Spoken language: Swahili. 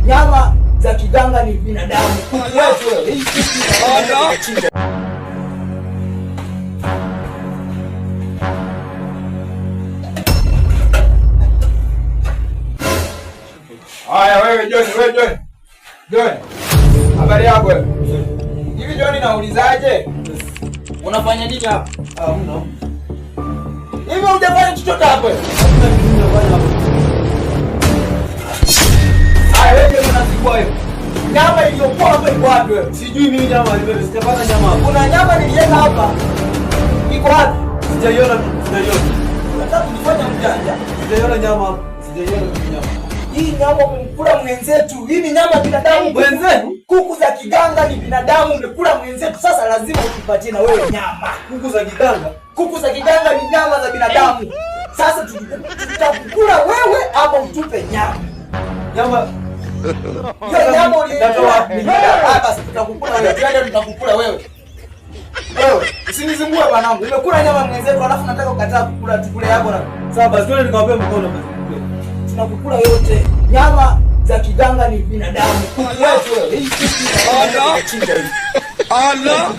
Nyama za kiganga ni binadamu. Kuku wetu wewe. Hii kitu haya wewe John. Habari yako wewe? Hivi John naulizaje? Unafanya nini hapa? Hamna. Hivi hujafanya chochote hapa wewe? Haya wewe unazikwa wewe. Nyama iliyokuwa hapa iko wapi wewe? Sijui mimi nyama ile sitapata nyama. Kuna nyama niliweka hapa. Iko wapi? Sijaiona. Unataka kufanya mjanja? Sijaiona nyama. Hii nyama umekula mwenzetu. Hii ni nyama binadamu. Mwenzetu? Kuku za kiganga ni binadamu, umekula mwenzetu. Sasa lazima utupatie na wewe nyama. Kuku za kiganga? Kuku za kiganga ni nyama za binadamu. Sasa tutakukula wewe ama utupe nyama. Nyama. Hiyo nyama ulitoa ni binadamu. Basi tutakukula wewe. Tuende tutakukula wewe. Wewe, usinizimbue bwanangu. Umekula nyama mwenzetu alafu nataka ukataa kukula tukule yako na. Sawa basi twende nikamwambia mkono basi. Tunakukula yote. Nyama za kiganga ni binadamu. Kuku wetu wewe. Hii kitu Allah.